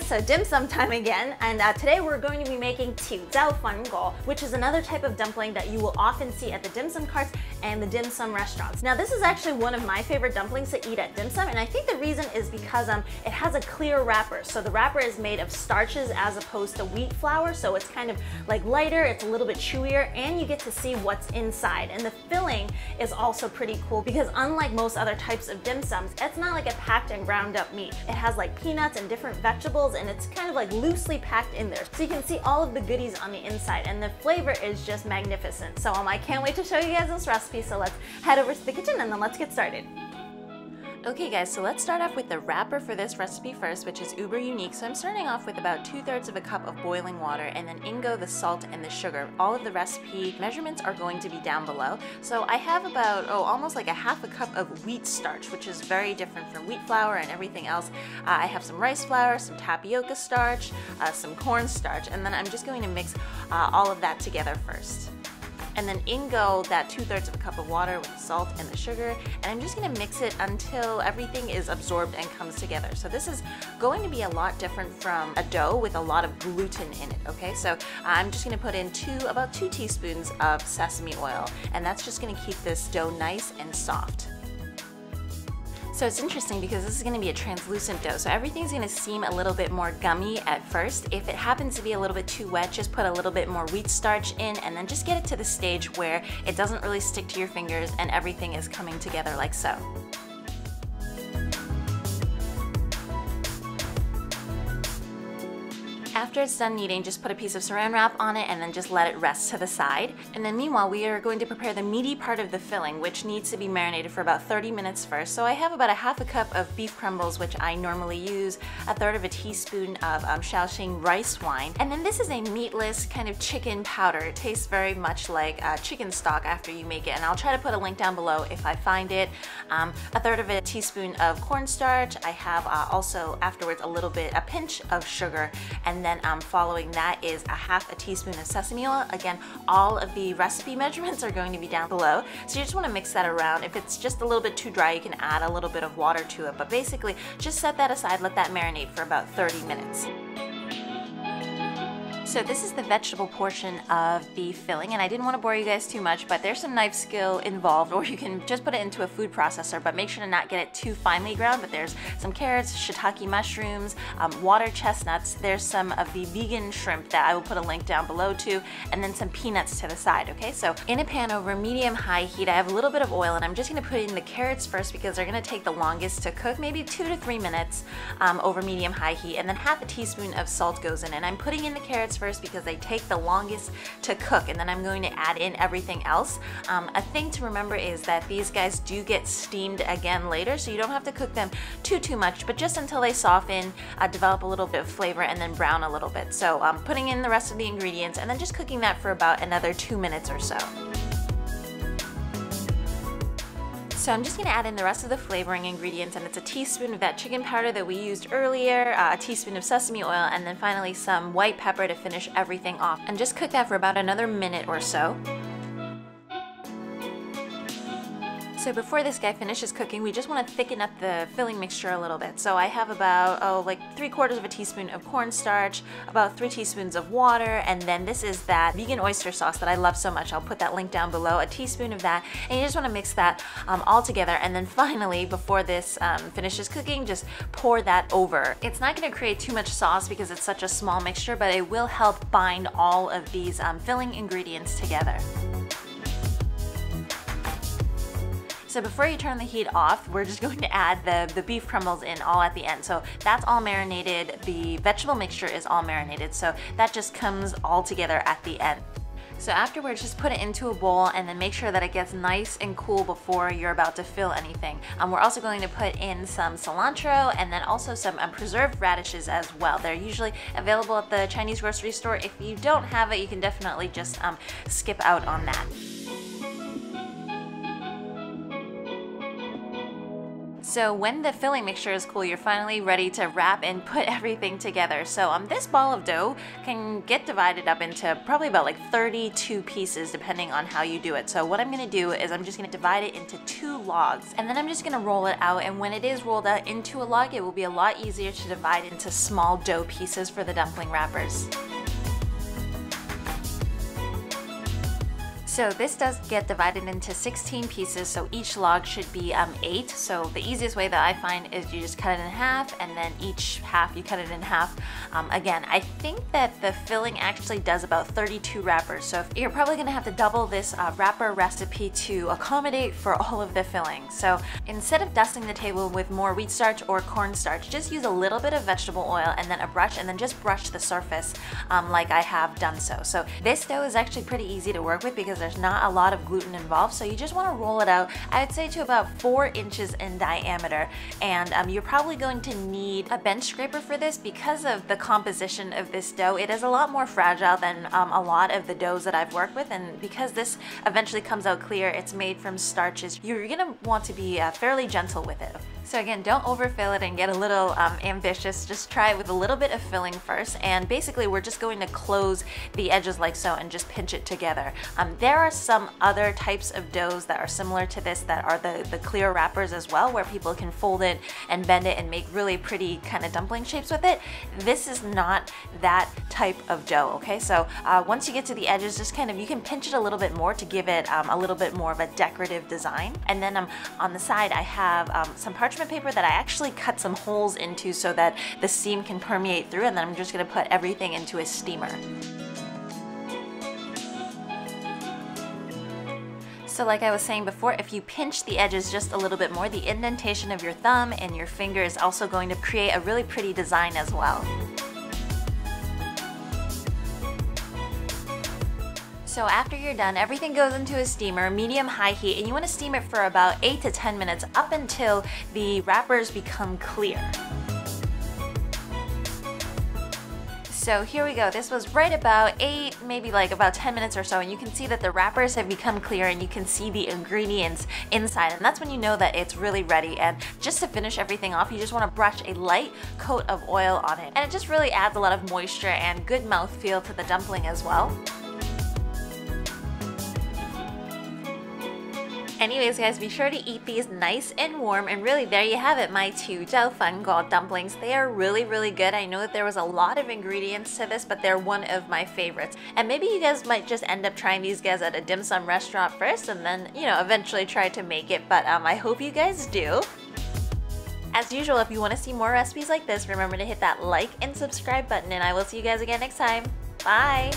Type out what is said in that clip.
so dim sum time again, and today we're going to be making Chiu Chow果, which is another type of dumpling that you will often see at the dim sum carts and the dim sum restaurants. Now this is actually one of my favorite dumplings to eat at dim sum, and I think the reason is because it has a clear wrapper. So the wrapper is made of starches as opposed to wheat flour, so it's kind of like lighter, it's a little bit chewier, and you get to see what's inside. And the filling is also pretty cool because unlike most other types of dim sums, it's not like a packed and ground up meat. It has like peanuts and different vegetables, and it's kind of like loosely packed in there. So you can see all of the goodies on the inside, and the flavor is just magnificent. So I can't wait to show you guys this recipe, so let's head over to the kitchen and then let's get started. Okay guys, so let's start off with the wrapper for this recipe first, which is uber unique. So I'm starting off with about 2/3 of a cup of boiling water, and then in go the salt and the sugar. All of the recipe measurements are going to be down below. So I have about, almost like a half a cup of wheat starch, which is very different from wheat flour and everything else. I have some rice flour, some tapioca starch, some cornstarch, and then I'm just going to mix all of that together first. And then in go that 2/3 of a cup of water with the salt and the sugar, and I'm just gonna mix it until everything is absorbed and comes together. So this is going to be a lot different from a dough with a lot of gluten in it, okay? So I'm just gonna put in about 2 teaspoons of sesame oil, and that's just gonna keep this dough nice and soft. So it's interesting because this is going to be a translucent dough, so everything's going to seem a little bit more gummy at first. If it happens to be a little bit too wet, just put a little bit more wheat starch in, and then just get it to the stage where it doesn't really stick to your fingers and everything is coming together like so. After it's done kneading, just put a piece of saran wrap on it and then just let it rest to the side. And then meanwhile, we are going to prepare the meaty part of the filling, which needs to be marinated for about 30 minutes first. So I have about a half a cup of beef crumbles, which I normally use, 1/3 of a teaspoon of Shaoxing rice wine. And then this is a meatless kind of chicken powder. It tastes very much like chicken stock after you make it. And I'll try to put a link down below if I find it. 1/3 of a teaspoon of cornstarch. I have also afterwards a pinch of sugar, and then following that is a half a teaspoon of sesame oil. Again, all of the recipe measurements are going to be down below, so you just want to mix that around. If it's just a little bit too dry, you can add a little bit of water to it, but basically just set that aside, let that marinate for about 30 minutes. So this is the vegetable portion of the filling, and I didn't want to bore you guys too much, but there's some knife skill involved, or you can just put it into a food processor, but make sure to not get it too finely ground. But there's some carrots, shiitake mushrooms, water chestnuts, there's some of the vegan shrimp that I will put a link down below to, and then some peanuts to the side, okay? So in a pan over medium-high heat, I have a little bit of oil, and I'm just going to put in the carrots first because they're going to take the longest to cook, maybe 2 to 3 minutes over medium-high heat, and then half a teaspoon of salt goes in, and I'm putting in the carrots first because they take the longest to cook, and then I'm going to add in everything else. A thing to remember is that these guys do get steamed again later, so you don't have to cook them too much, but just until they soften, develop a little bit of flavor, and then brown a little bit. So putting in the rest of the ingredients and then just cooking that for about another 2 minutes or so. So I'm just going to add in the rest of the flavoring ingredients, and it's a teaspoon of that chicken powder that we used earlier, a teaspoon of sesame oil, and then finally some white pepper to finish everything off. And just cook that for about another minute or so. So before this guy finishes cooking, we just want to thicken up the filling mixture a little bit. So I have about, like 3/4 of a teaspoon of cornstarch, about 3 teaspoons of water, and then this is that vegan oyster sauce that I love so much. I'll put that link down below, a teaspoon of that, and you just want to mix that all together. And then finally, before this finishes cooking, just pour that over. It's not going to create too much sauce because it's such a small mixture, but it will help bind all of these filling ingredients together. So before you turn the heat off, we're just going to add the beef crumbles in all at the end. So that's all marinated, the vegetable mixture is all marinated, so that just comes all together at the end. So afterwards, just put it into a bowl and then make sure that it gets nice and cool before you're about to fill anything. We're also going to put in some cilantro and then also some preserved radishes as well. They're usually available at the Chinese grocery store. If you don't have it, you can definitely just skip out on that. So when the filling mixture is cool, you're finally ready to wrap and put everything together. So this ball of dough can get divided up into probably about like 32 pieces depending on how you do it. So what I'm gonna do is I'm just gonna divide it into 2 logs, and then I'm just gonna roll it out, and when it is rolled out into a log, it will be a lot easier to divide into small dough pieces for the dumpling wrappers. So this does get divided into 16 pieces, so each log should be 8. So the easiest way that I find is you just cut it in half, and then each half you cut it in half. Again, I think that the filling actually does about 32 wrappers, so you're probably going to have to double this wrapper recipe to accommodate for all of the filling. So instead of dusting the table with more wheat starch or cornstarch, just use a little bit of vegetable oil and then a brush, and then just brush the surface like I have done so. So this dough is actually pretty easy to work with because there's not a lot of gluten involved, so you just want to roll it out, I would say, to about 4 inches in diameter. And you're probably going to need a bench scraper for this because of the composition of this dough. It is a lot more fragile than a lot of the doughs that I've worked with, and because this eventually comes out clear, it's made from starches, you're gonna want to be fairly gentle with it. So again, don't overfill it and get a little ambitious. Just try it with a little bit of filling first, and basically we're just going to close the edges like so and just pinch it together. There are some other types of doughs that are similar to this that are the clear wrappers as well, where people can fold it and bend it and make really pretty kind of dumpling shapes with it. This is not that type of dough, okay? So once you get to the edges, just kind of, you can pinch it a little bit more to give it a little bit more of a decorative design. And then on the side I have some parchment paper that I actually cut some holes into so that the steam can permeate through, and then I'm just going to put everything into a steamer. So like I was saying before, if you pinch the edges just a little bit more, the indentation of your thumb and your finger is also going to create a really pretty design as well. So after you're done, everything goes into a steamer, medium-high heat, and you want to steam it for about 8 to 10 minutes up until the wrappers become clear. So here we go. This was right about 8, maybe like about 10 minutes or so, and you can see that the wrappers have become clear and you can see the ingredients inside, and that's when you know that it's really ready. And just to finish everything off, you just want to brush a light coat of oil on it, and it just really adds a lot of moisture and good mouthfeel to the dumpling as well. Anyways guys, be sure to eat these nice and warm, and really there you have it, my Chiu Chow dumplings. They are really good. I know that there was a lot of ingredients to this, but they're one of my favorites. And maybe you guys might just end up trying these guys at a dim sum restaurant first and then, you know, eventually try to make it, but I hope you guys do. As usual, if you want to see more recipes like this, remember to hit that like and subscribe button, and I will see you guys again next time. Bye!